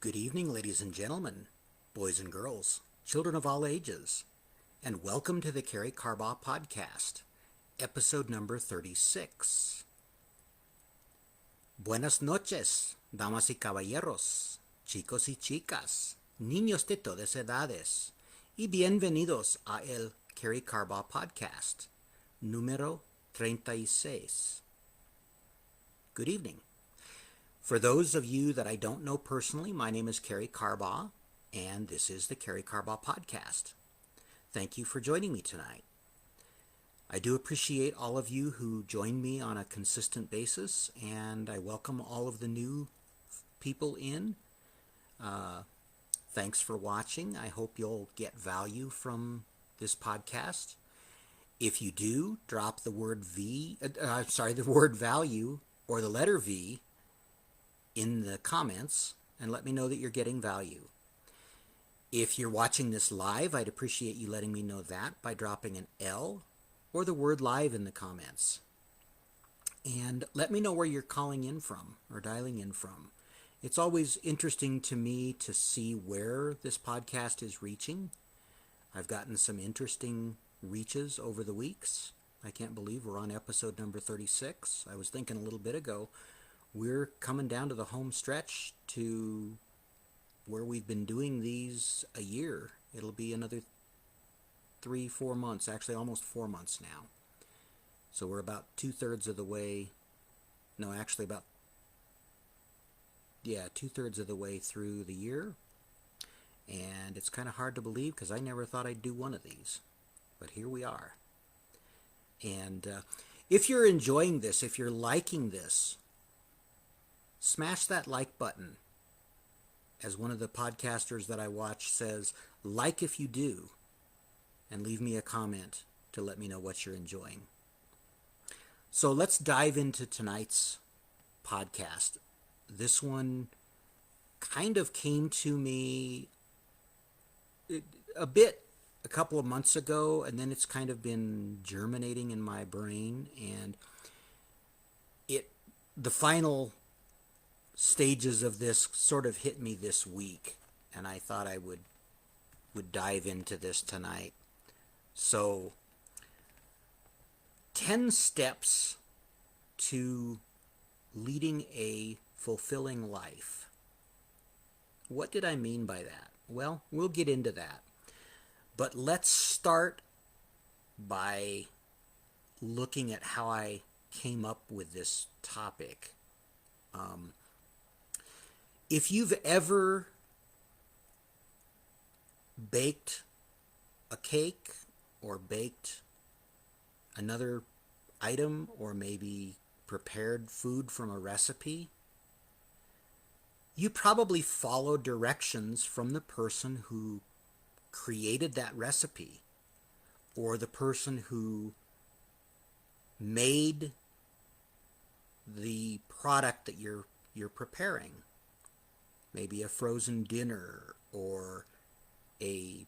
Good evening, ladies and gentlemen, boys and girls, children of all ages, and welcome to the Karey Carbaugh podcast, episode number 36. Buenas noches, damas y caballeros, chicos y chicas, niños de todas edades, y bienvenidos a el Karey Carbaugh podcast, número 36. Good evening. For those of you that I don't know personally, my name is Karey Carbaugh, and this is the Karey Carbaugh Podcast. Thank you for joining me tonight. I do appreciate all of you who join me on a consistent basis, and I welcome all of the new people in. Thanks for watching. I hope you'll get value from this podcast. If you do, drop the word the word value or the letter V in the comments and let me know that you're getting value. If you're watching this live, I'd appreciate you letting me know that by dropping an L or the word live in the comments. And let me know where you're calling in from or dialing in from. It's always interesting to me to see where this podcast is reaching. I've gotten some interesting reaches over the weeks. I can't believe we're on episode number 36. I was thinking a little bit ago, we're coming down to the home stretch to where we've been doing these a year. It'll be another 3-4 months, actually almost 4 months now. So we're about 2/3 of the way, no, actually about, 2/3 of the way through the year. And it's kind of hard to believe because I never thought I'd do one of these. But here we are. And if you're enjoying this, if you're liking this, smash that like button. As one of the podcasters that I watch says, like if you do, and leave me a comment to let me know what you're enjoying. So let's dive into tonight's podcast. This one kind of came to me a couple of months ago, and then it's kind of been germinating in my brain, and the final stages of this sort of hit me this week, and I thought I would dive into this tonight. So 10 steps to leading a fulfilling life. What did I mean by that? Well, we'll get into that. But let's start by looking at how I came up with this topic. If you've ever baked a cake or baked another item or maybe prepared food from a recipe, you probably follow directions from the person who created that recipe or the person who made the product that you're preparing. Maybe a frozen dinner or a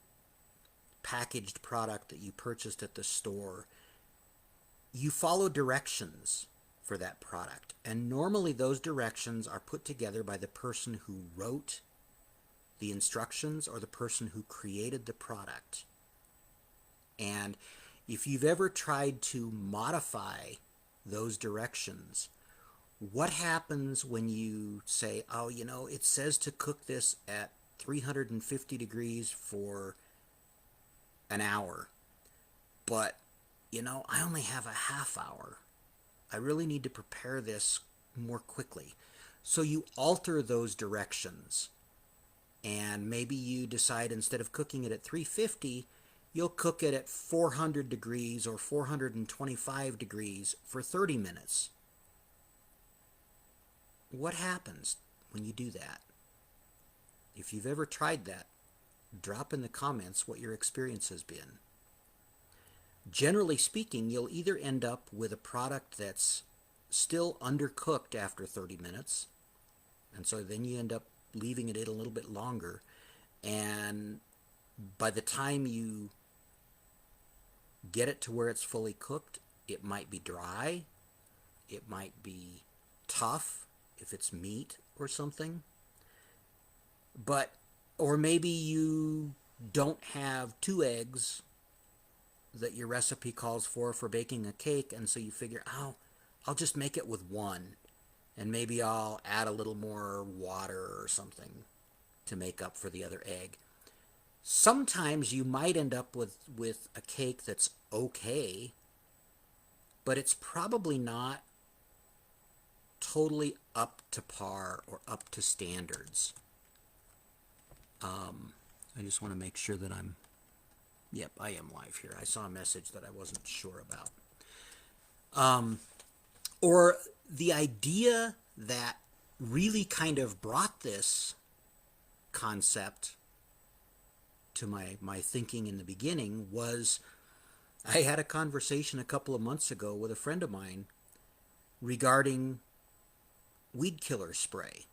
packaged product that you purchased at the store. You follow directions for that product, and normally those directions are put together by the person who wrote the instructions or the person who created the product. And if you've ever tried to modify those directions, what happens when you say, oh, it says to cook this at 350 degrees for an hour, but, I only have a half hour. I really need to prepare this more quickly. So you alter those directions, and maybe you decide instead of cooking it at 350, you'll cook it at 400 degrees or 425 degrees for 30 minutes. What happens when you do that? If you've ever tried that, drop in the comments what your experience has been. Generally speaking, you'll either end up with a product that's still undercooked after 30 minutes, and so then you end up leaving it a little bit longer, and by the time you get it to where it's fully cooked, it might be dry, it might be tough if it's meat or something. But, or maybe you don't have 2 eggs that your recipe calls for baking a cake, and so you figure, oh, I'll just make it with one, and maybe I'll add a little more water or something to make up for the other egg. Sometimes you might end up with a cake that's okay, but it's probably not totally up to par or up to standards. I just want to make sure that yep, I am live here. I saw a message that I wasn't sure about. Or the idea that really kind of brought this concept to my thinking in the beginning was I had a conversation a couple of months ago with a friend of mine regarding weed killer spray.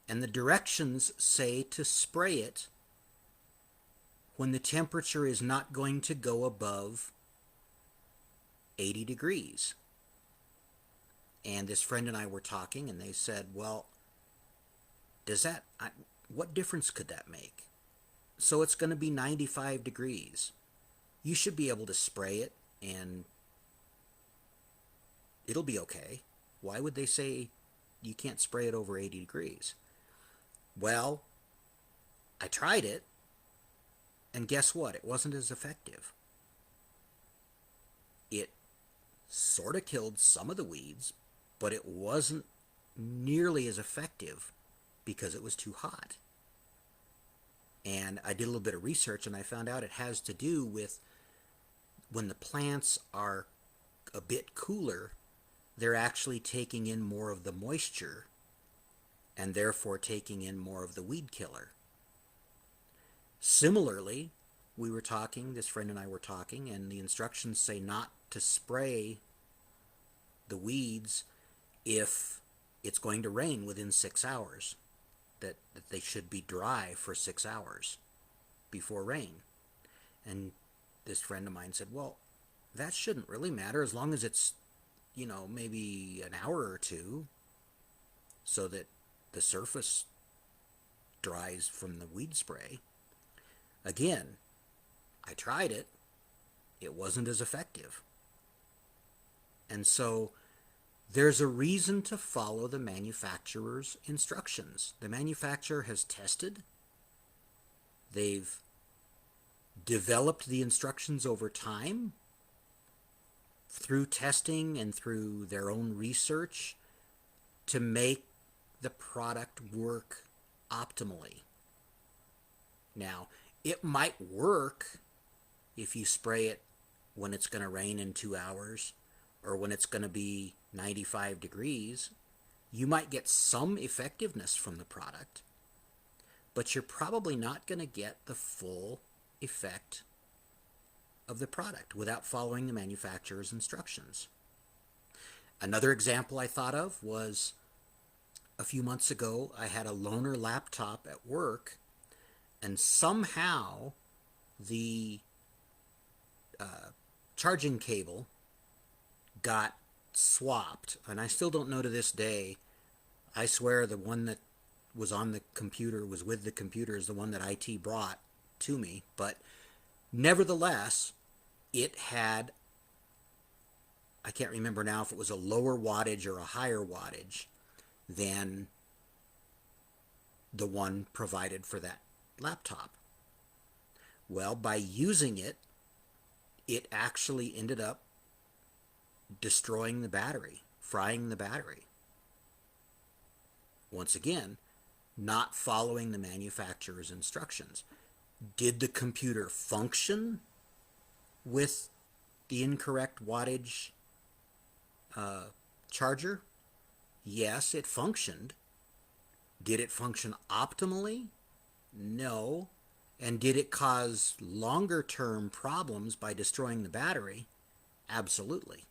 And the directions say to spray it when the temperature is not going to go above 80 degrees. And this friend and I were talking, and they said, well, what difference could that make? So it's going to be 95 degrees. You should be able to spray it, and it'll be okay. Why would they say you can't spray it over 80 degrees? Well, I tried it, and guess what? It wasn't as effective. It sort of killed some of the weeds, but it wasn't nearly as effective because it was too hot. And I did a little bit of research, and I found out it has to do with when the plants are a bit cooler, they're actually taking in more of the moisture and therefore taking in more of the weed killer. Similarly, this friend and I were talking, and the instructions say not to spray the weeds if it's going to rain within 6 hours, that they should be dry for 6 hours before rain. And this friend of mine said, well, that shouldn't really matter as long as it's, maybe an hour or two so that the surface dries from the weed spray. Again, I tried it. It wasn't as effective. And so there's a reason to follow the manufacturer's instructions. The manufacturer has tested. They've developed the instructions over time through testing and through their own research to make the product work optimally. Now, it might work if you spray it when it's going to rain in 2 hours or when it's going to be 95 degrees. You might get some effectiveness from the product, but you're probably not going to get the full effect of the product without following the manufacturer's instructions. Another example I thought of was a few months ago, I had a loaner laptop at work, and somehow the charging cable got swapped, and I still don't know to this day. I swear the one that was on the computer, was with the computer, is the one that IT brought to me, but nevertheless, it had, I can't remember now if it was a lower wattage or a higher wattage than the one provided for that laptop. Well, by using it, it actually ended up destroying the battery, frying the battery. Once again, not following the manufacturer's instructions. Did the computer function with the incorrect wattage charger? Yes, it functioned. Did it function optimally? No. And did it cause longer term problems by destroying the battery? Absolutely.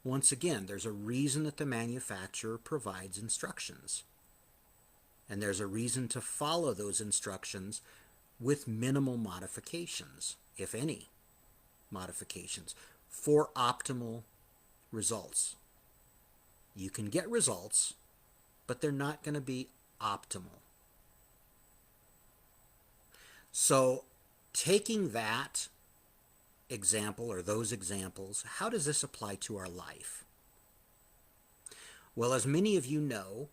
Once again, there's a reason that the manufacturer provides instructions. And there's a reason to follow those instructions with minimal modifications, if any modifications, for optimal results. You can get results, but they're not going to be optimal. So, taking that example or those examples, how does this apply to our life? Well, as many of you know,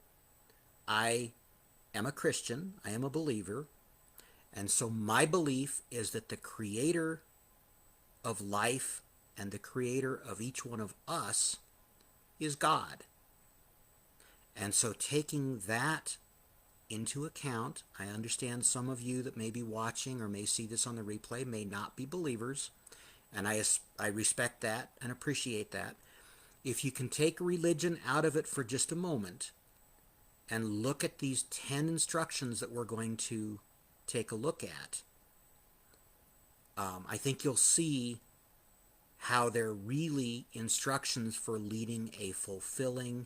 I am a Christian, I am a believer, and so my belief is that the creator of life and the creator of each one of us is God. And so taking that into account, I understand some of you that may be watching or may see this on the replay may not be believers, and I respect that and appreciate that. If you can take religion out of it for just a moment and look at these 10 instructions that we're going to take a look at, I think you'll see how they're really instructions for leading a fulfilling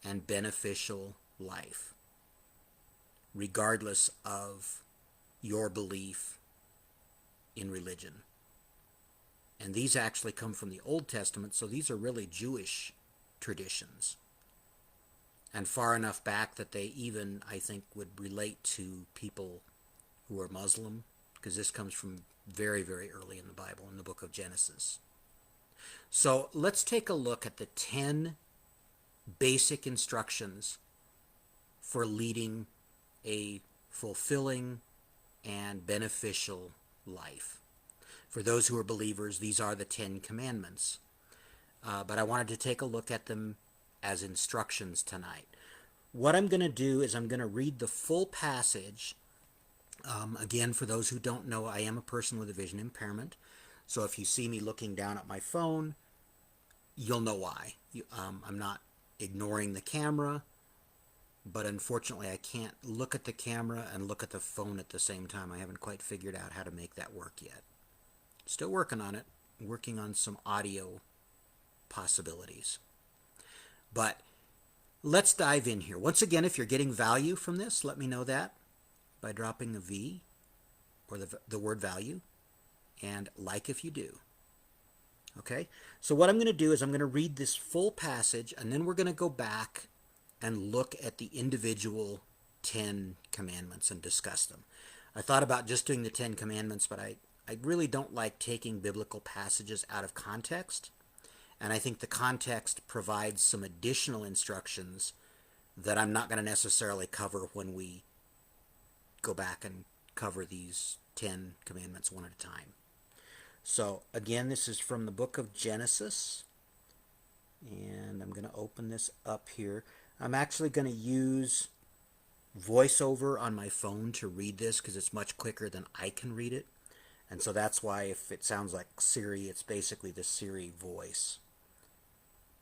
and beneficial life, regardless of your belief in religion. And these actually come from the Old Testament, so these are really Jewish traditions. And far enough back that they even, I think, would relate to people who are Muslim, because this comes from very, very early in the Bible, in the book of Genesis. So let's take a look at the 10 basic instructions for leading a fulfilling and beneficial life. For those who are believers, these are the 10 commandments. But I wanted to take a look at them as instructions tonight. What I'm going to do is I'm going to read the full passage. Again, for those who don't know, I am a person with a vision impairment. So if you see me looking down at my phone, you'll know why. I'm not ignoring the camera, but unfortunately I can't look at the camera and look at the phone at the same time. I haven't quite figured out how to make that work yet. Still working on it, working on some audio possibilities. But let's dive in here. Once again, if you're getting value from this, let me know that by dropping a V or the word value, and like if you do. Okay, so what I'm going to do is I'm going to read this full passage, and then we're going to go back and look at the individual 10 commandments and discuss them. I thought about just doing the 10 commandments, but I really don't like taking biblical passages out of context, and I think the context provides some additional instructions that I'm not going to necessarily cover when we go back and cover these 10 commandments one at a time. So again, this is from the book of Genesis, and I'm going to open this up here. I'm actually going to use VoiceOver on my phone to read this because it's much quicker than I can read it. And so that's why if it sounds like Siri, it's basically the Siri voice.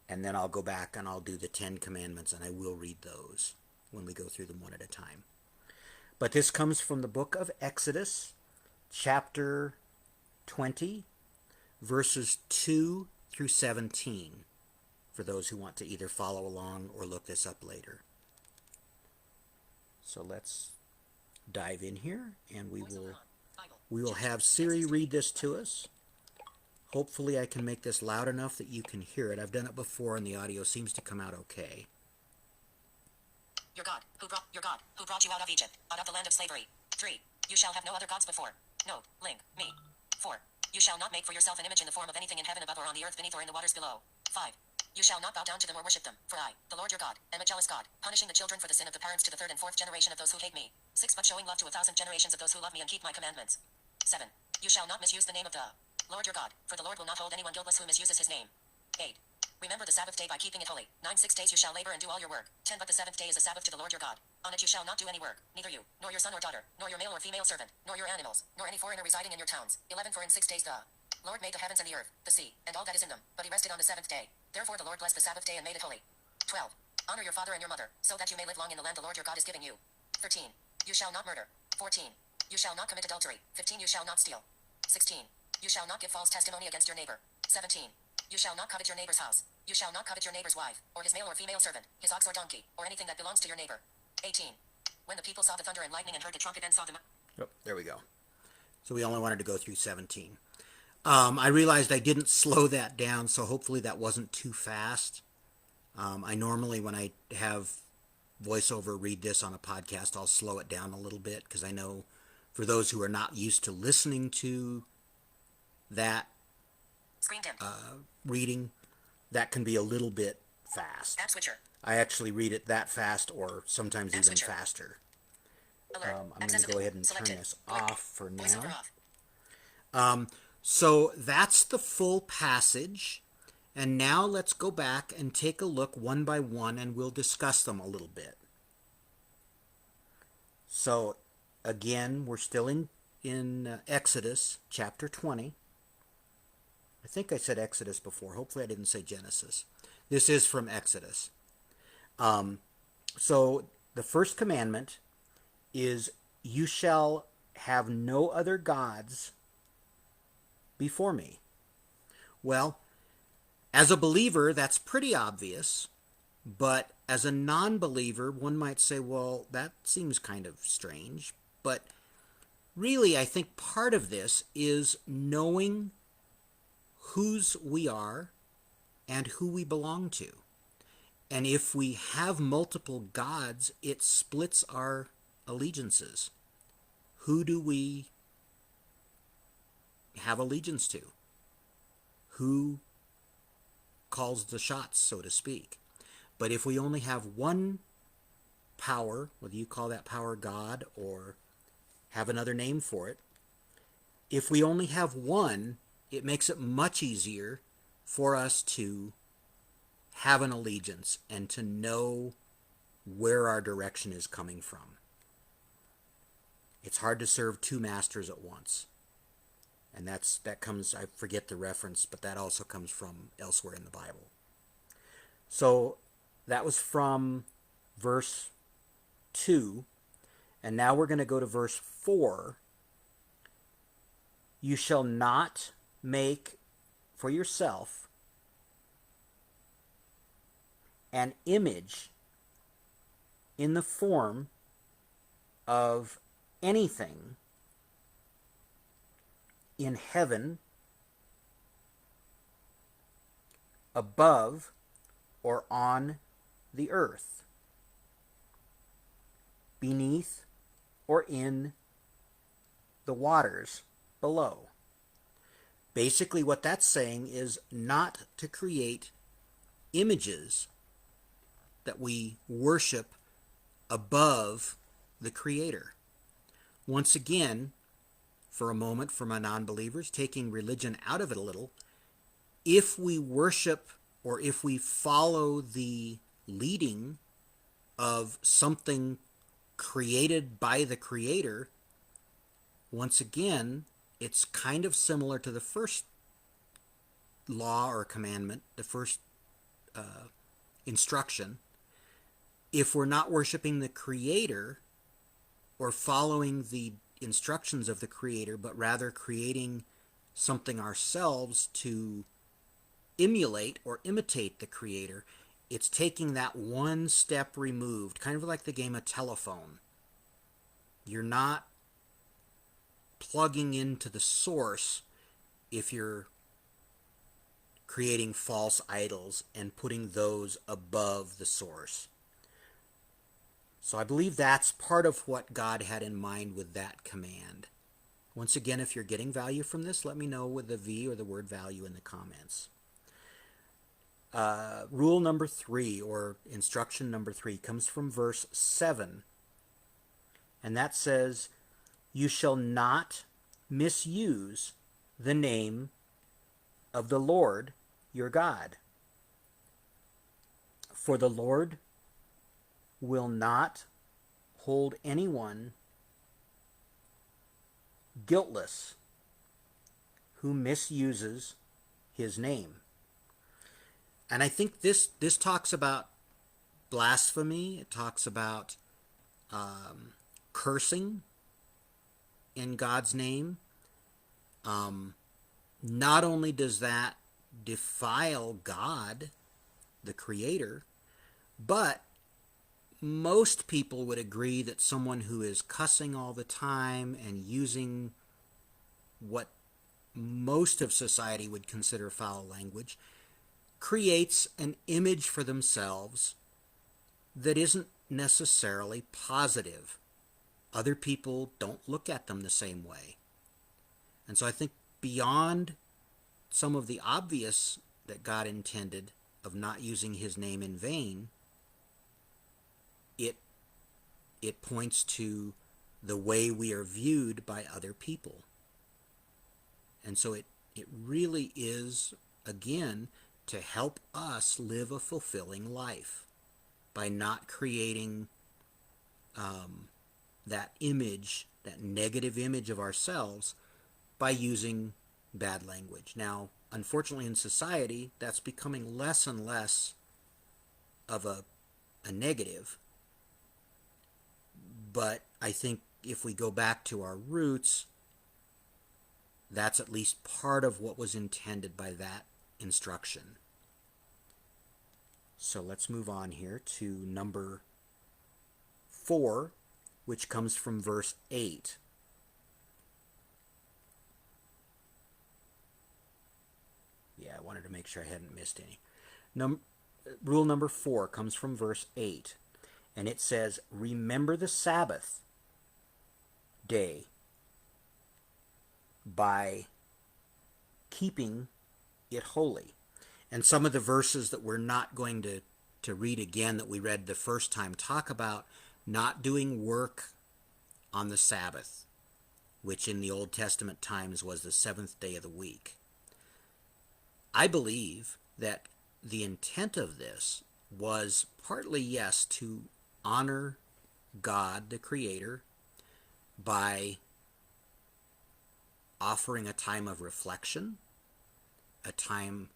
And then I'll go back and I'll do the 10 commandments, and I will read those when we go through them one at a time. But this comes from the book of Exodus, chapter 20, verses 2 through 17, for those who want to either follow along or look this up later. So let's dive in here, and we will have Siri read this to us. Hopefully I can make this loud enough that you can hear it. I've done it before, and the audio seems to come out okay. Your God, who brought you out of Egypt, out of the land of slavery. 3. You shall have no other gods before. No, link, me. 4. You shall not make for yourself an image in the form of anything in heaven above or on the earth beneath or in the waters below. 5. You shall not bow down to them or worship them, for I, the Lord your God, am a jealous God, punishing the children for the sin of the parents to the 3rd and 4th generation of those who hate me. 6. But showing love to 1,000 generations of those who love me and keep my commandments. 7. You shall not misuse the name of the Lord your God, for the Lord will not hold anyone guiltless who misuses his name. 8. Remember the Sabbath day by keeping it holy. 9. 6 days you shall labor and do all your work. 10. But the 7th day is a Sabbath to the Lord your God. On it you shall not do any work, neither you, nor your son or daughter, nor your male or female servant, nor your animals, nor any foreigner residing in your towns. 11. For in 6 days the Lord made the heavens and the earth, the sea, and all that is in them, but he rested on the 7th day. Therefore the Lord blessed the Sabbath day and made it holy. 12. Honor your father and your mother, so that you may live long in the land the Lord your God is giving you. 13. You shall not murder. 14. You shall not commit adultery. 15. You shall not steal. 16. You shall not give false testimony against your neighbor. 17. You shall not covet your neighbor's house. You shall not covet your neighbor's wife, or his male or female servant, his ox or donkey, or anything that belongs to your neighbor. 18. When the people saw the thunder and lightning and heard the trumpet and saw them. Yep, there we go. So we only wanted to go through 17. I realized I didn't slow that down, so hopefully that wasn't too fast. I normally, when I have VoiceOver read this on a podcast, I'll slow it down a little bit because I know For those who are not used to listening to that Screen dim. reading, that can be a little bit fast. App switcher. I actually read it that fast or sometimes App even switcher. faster. Alert. I'm going to Accessibility. go ahead and turn Selected. this Voice- off for Voiceover now. off. So that's the full passage. And now let's go back and take a look one by one, and we'll discuss them a little bit. So again, we're still in Exodus chapter 20. I think I said Exodus before. Hopefully I didn't say Genesis. This is from Exodus. So the first commandment is, you shall have no other gods before me. Well, as a believer, that's pretty obvious. But as a non-believer, one might say, well, that seems kind of strange. But really, I think part of this is knowing whose we are and who we belong to. And if we have multiple gods, it splits our allegiances. Who do we have allegiance to? Who calls the shots, so to speak? But if we only have one power, whether you call that power God or have another name for it, if we only have one, it makes it much easier for us to have an allegiance and to know where our direction is coming from. It's hard to serve two masters at once. And that comes, I forget the reference, but that also comes from elsewhere in the Bible. So that was from verse 2. And now we're going to go to verse 4. You shall not make for yourself an image in the form of anything in heaven, above, or on the earth, beneath, or in the waters below. Basically, what that's saying is not to create images that we worship above the Creator. Once again, for a moment, for my non-believers, taking religion out of it a little, if we worship or if we follow the leading of something created by the Creator, once again, it's kind of similar to the first law or commandment, the first instruction. If we're not worshiping the Creator or following the instructions of the Creator, but rather creating something ourselves to emulate or imitate the Creator, it's taking that one step removed, kind of like the game of telephone. You're not plugging into the source if you're creating false idols and putting those above the source. So I believe that's part of what God had in mind with that command. Once again, if you're getting value from this, let me know with the V or the word value in the comments. Rule number 3, or instruction number 3, comes from verse 7. And that says, you shall not misuse the name of the Lord your God. For the Lord will not hold anyone guiltless who misuses his name. And I think this talks about blasphemy. It talks about cursing in God's name. Not only does that defile God, the Creator, but most people would agree that someone who is cussing all the time and using what most of society would consider foul language creates an image for themselves that isn't necessarily positive. Other people don't look at them the same way. And so I think beyond some of the obvious that God intended of not using his name in vain, it it points to the way we are viewed by other people. And so it really is, again, to help us live a fulfilling life by not creating that image, that negative image of ourselves, by using bad language. Now, unfortunately, in society, that's becoming less and less of a negative. But I think if we go back to our roots, that's at least part of what was intended by that instruction. So let's move on here to number 4, which comes from verse 8. Yeah, I wanted to make sure I hadn't missed any. Rule number 4 comes from verse 8, and it says, "Remember the Sabbath day by keeping it holy." And some of the verses that we're not going to read again that we read the first time talk about not doing work on the Sabbath, which in the Old Testament times was the 7th day of the week. I believe that the intent of this was partly, yes, to honor God, the Creator, by offering a time of reflection, a time,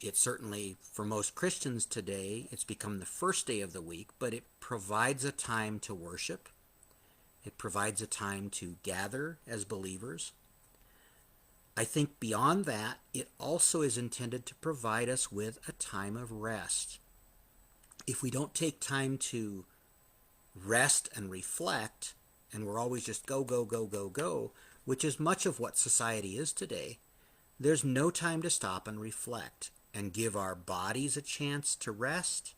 it certainly, for most Christians today, it's become the first day of the week, but it provides a time to worship. It provides a time to gather as believers. I think beyond that, it also is intended to provide us with a time of rest. If we don't take time to rest and reflect, and we're always just go, go, go, go, go, which is much of what society is today, there's no time to stop and reflect and give our bodies a chance to rest,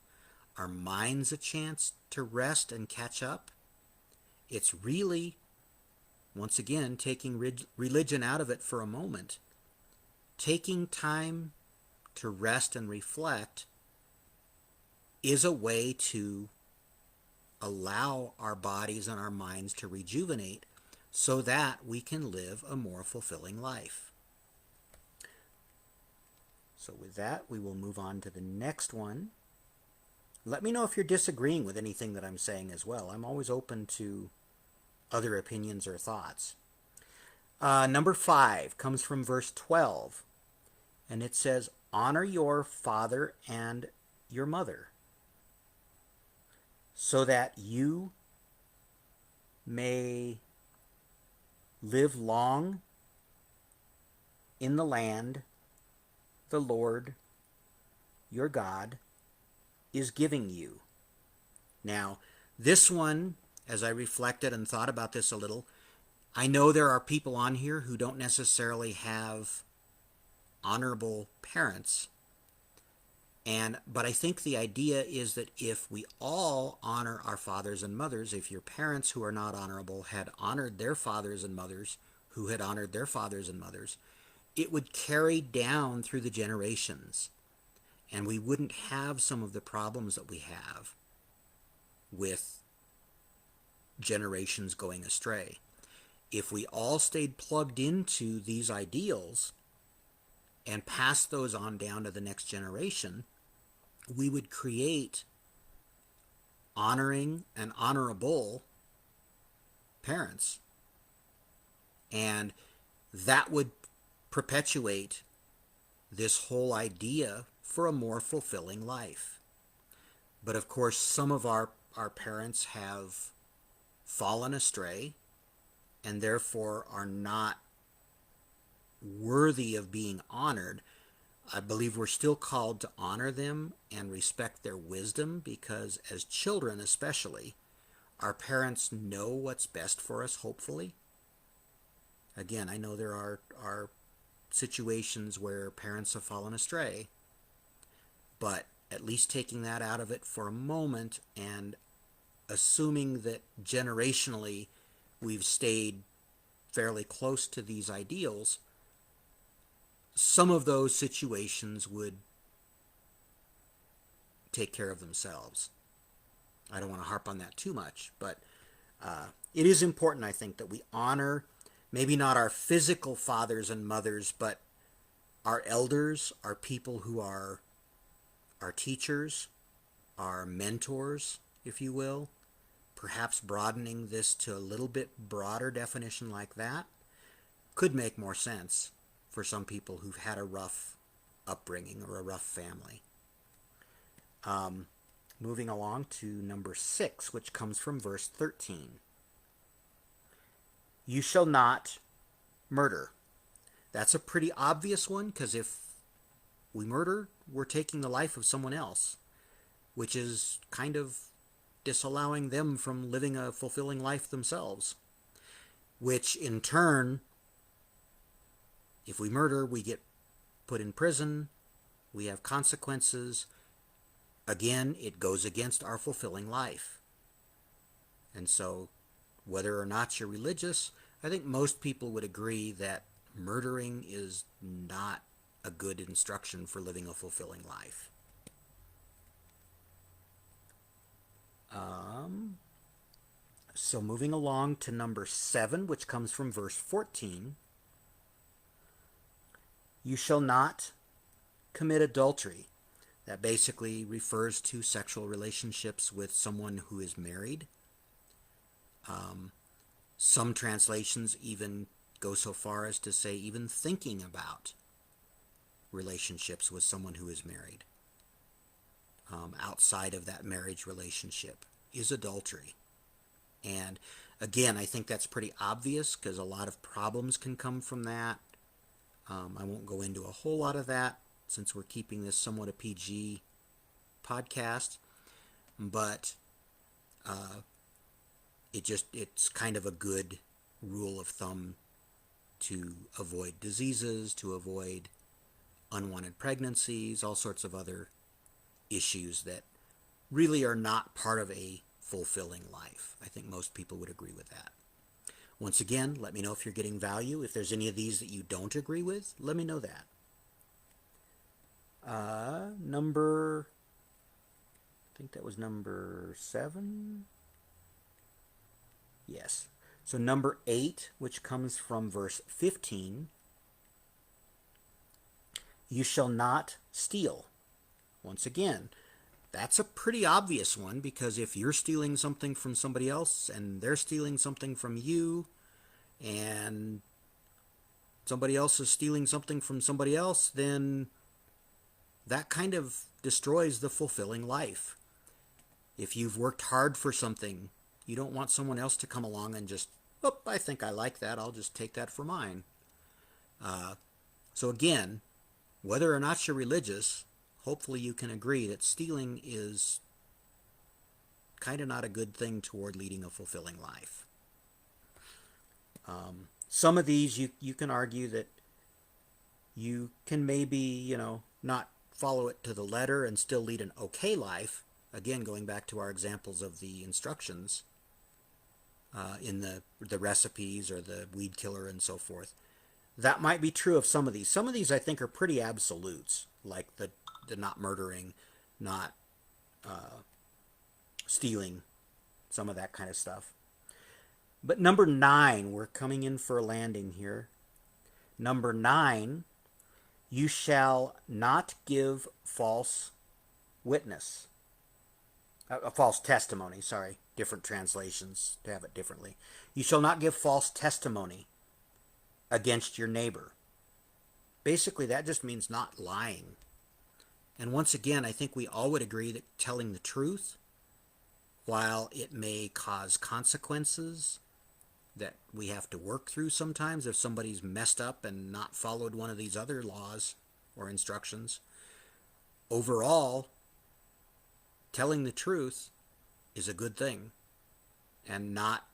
our minds a chance to rest and catch up. It's really, once again, taking religion out of it for a moment. Taking time to rest and reflect is a way to allow our bodies and our minds to rejuvenate so that we can live a more fulfilling life. So with that, we will move on to the next one. Let me know if you're disagreeing with anything that I'm saying as well. I'm always open to other opinions or thoughts. Number 5 comes from verse 12, and it says, "Honor your father and your mother, so that you may live long in the land the Lord your God is giving you." Now, this one, as I reflected and thought about this a little, I know there are people on here who don't necessarily have honorable parents, but I think the idea is that if we all honor our fathers and mothers, if your parents who are not honorable had honored their fathers and mothers who had honored their fathers and mothers, it would carry down through the generations, and we wouldn't have some of the problems that we have with generations going astray. If we all stayed plugged into these ideals and passed those on down to the next generation, we would create honoring and honorable parents. And that would perpetuate this whole idea for a more fulfilling life. But of course, some of our parents have fallen astray and therefore are not worthy of being honored. I believe we're still called to honor them and respect their wisdom, because as children especially, our parents know what's best for us, hopefully. Again, I know there are situations where parents have fallen astray, but at least taking that out of it for a moment and assuming that generationally we've stayed fairly close to these ideals, some of those situations would take care of themselves. I don't want to harp on that too much, but it is important, I think, that we honor maybe not our physical fathers and mothers, but our elders, our people who are our teachers, our mentors, if you will. Perhaps broadening this to a little bit broader definition like that could make more sense for some people who've had a rough upbringing or a rough family. Moving along to number 6, which comes from verse 13. You shall not murder. That's a pretty obvious one, because if we murder, we're taking the life of someone else, which is kind of disallowing them from living a fulfilling life themselves, which in turn, if we murder, we get put in prison, we have consequences. Again, it goes against our fulfilling life. And so, whether or not you're religious, I think most people would agree that murdering is not a good instruction for living a fulfilling life. So moving along to number 7, which comes from verse 14. You shall not commit adultery. That basically refers to sexual relationships with someone who is married. Some translations even go so far as to say even thinking about relationships with someone who is married outside of that marriage relationship is adultery. And again, I think that's pretty obvious because a lot of problems can come from that. I won't go into a whole lot of that since we're keeping this somewhat a PG podcast, but it's kind of a good rule of thumb to avoid diseases, to avoid unwanted pregnancies, all sorts of other issues that really are not part of a fulfilling life. I think most people would agree with that. Once again, let me know if you're getting value. If there's any of these that you don't agree with, let me know that. I think that was number 7. Yes. So number 8, which comes from verse 15. You shall not steal. Once again, that's a pretty obvious one, because if you're stealing something from somebody else and they're stealing something from you, and somebody else is stealing something from somebody else, then that kind of destroys the fulfilling life. If you've worked hard for something, you don't want someone else to come along and just, oh, I think I like that, I'll just take that for mine. So again, whether or not you're religious, hopefully you can agree that stealing is kind of not a good thing toward leading a fulfilling life. Some of these you can argue that you can maybe, not follow it to the letter and still lead an okay life. Again, going back to our examples of the instructions in the recipes or the weed killer and so forth. That might be true of some of these. Some of these I think are pretty absolutes, like the not murdering, not stealing, some of that kind of stuff. But number 9, we're coming in for a landing here. Number 9, you shall not give false witness. A false testimony, sorry. Different translations to have it differently. You shall not give false testimony against your neighbor. Basically, that just means not lying. And once again, I think we all would agree that telling the truth, while it may cause consequences that we have to work through sometimes if somebody's messed up and not followed one of these other laws or instructions, overall, telling the truth is a good thing, and not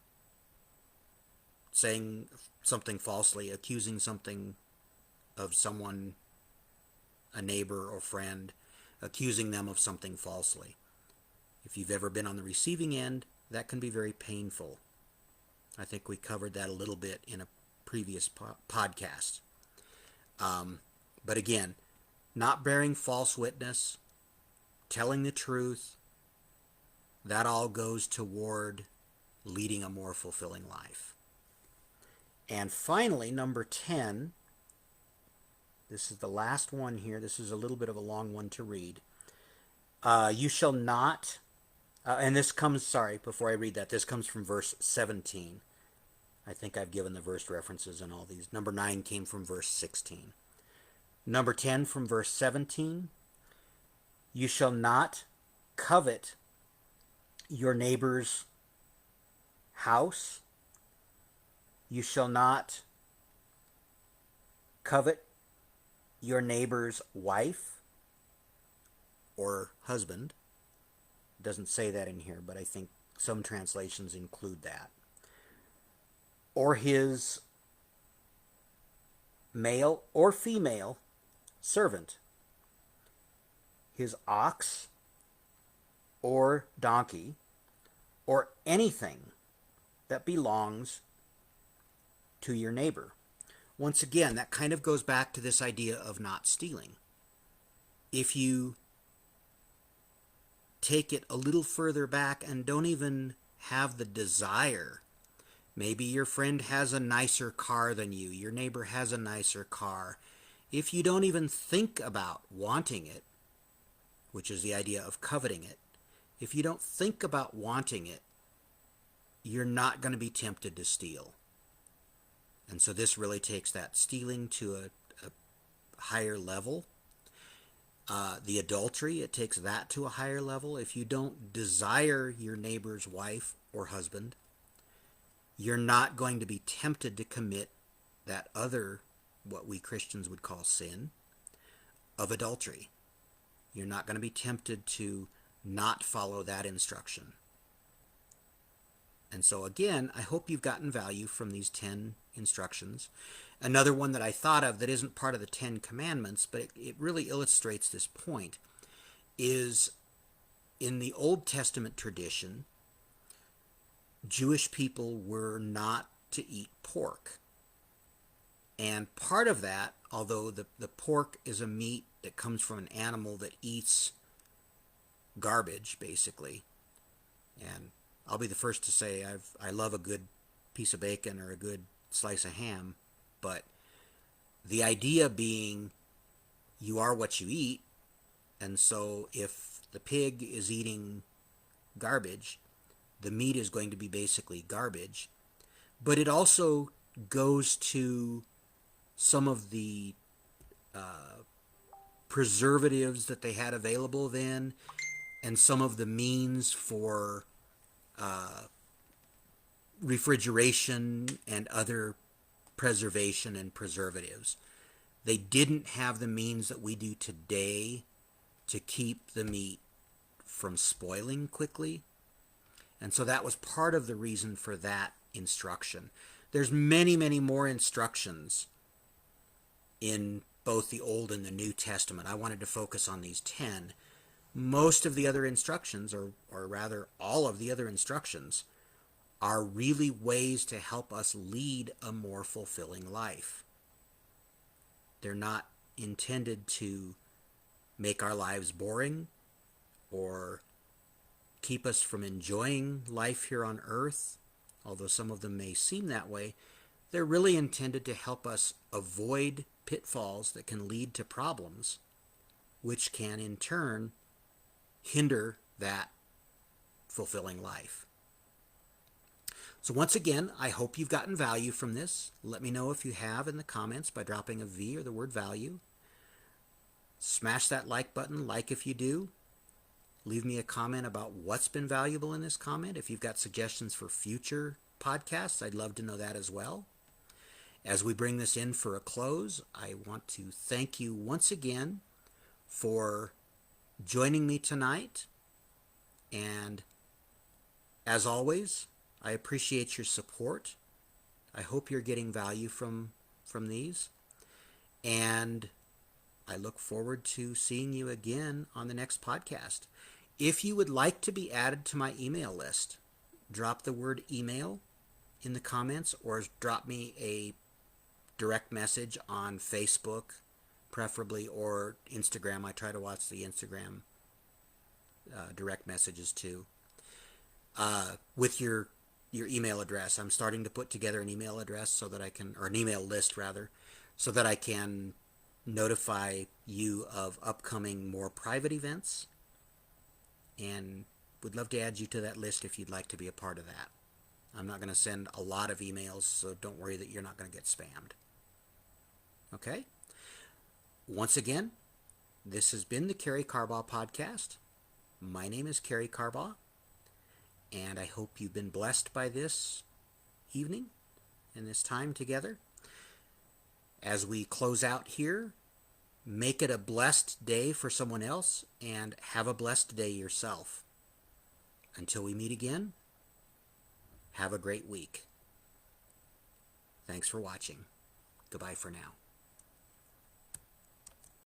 saying something falsely, accusing something of someone, a neighbor or friend, accusing them of something falsely. If you've ever been on the receiving end, that can be very painful. I think we covered that a little bit in a previous podcast. But again, not bearing false witness, telling the truth, that all goes toward leading a more fulfilling life. And finally, number 10, this is the last one here. This is a little bit of a long one to read. You shall not, and this comes, sorry, before I read that, this comes from verse 17. I think I've given the verse references in all these. Number 9 came from verse 16. Number 10 from verse 17. You shall not covet your neighbor's house. You shall not covet your neighbor's wife or husband. It doesn't say that in here, but I think some translations include that. Or his male or female servant, his ox or donkey, or anything that belongs to your neighbor. Once again, that kind of goes back to this idea of not stealing. If you take it a little further back and don't even have the desire, maybe your friend has a nicer car than you, your neighbor has a nicer car. If you don't even think about wanting it, which is the idea of coveting it, if you don't think about wanting it, you're not going to be tempted to steal. And so this really takes that stealing to a higher level. The adultery, it takes that to a higher level. If you don't desire your neighbor's wife or husband, you're not going to be tempted to commit that other, what we Christians would call sin, of adultery. You're not going to be tempted to not follow that instruction. And so again, I hope you've gotten value from these 10 instructions. Another one that I thought of that isn't part of the 10 commandments, but it really illustrates this point, is in the Old Testament tradition, Jewish people were not to eat pork. And part of that, although the pork is a meat that comes from an animal that eats garbage, basically, and I'll be the first to say I love a good piece of bacon or a good slice of ham, but the idea being you are what you eat, and so if the pig is eating garbage, the meat is going to be basically garbage. But it also goes to some of the preservatives that they had available then, and some of the means for refrigeration and other preservation and preservatives. They didn't have the means that we do today to keep the meat from spoiling quickly. And so that was part of the reason for that instruction. There's many, many more instructions in both the Old and the New Testament. I wanted to focus on these 10. Most of the other instructions, or rather all of the other instructions, are really ways to help us lead a more fulfilling life. They're not intended to make our lives boring or keep us from enjoying life here on earth, although some of them may seem that way. They're really intended to help us avoid pitfalls that can lead to problems, which can in turn hinder that fulfilling life. So once again, I hope you've gotten value from this. Let me know if you have in the comments by dropping a V or the word value. Smash that like button, like if you do. Leave me a comment about what's been valuable in this comment. If you've got suggestions for future podcasts, I'd love to know that as well. As we bring this in for a close, I want to thank you once again for joining me tonight. And as always, I appreciate your support. I hope you're getting value from these. And I look forward to seeing you again on the next podcast. If you would like to be added to my email list, drop the word email in the comments, or drop me a direct message on Facebook, preferably, or Instagram. I try to watch the Instagram direct messages too. With your email address. I'm starting to put together an email address so that I can, or an email list rather, so that I can notify you of upcoming more private events, and would love to add you to that list if you'd like to be a part of that. I'm not going to send a lot of emails, so don't worry that you're not going to get spammed. Okay? Once again, this has been the Karey Carbaugh podcast. My name is Karey Carbaugh, and I hope you've been blessed by this evening and this time together. As we close out here, make it a blessed day for someone else, and have a blessed day yourself. Until we meet again, have a great week. Thanks for watching. Goodbye for now.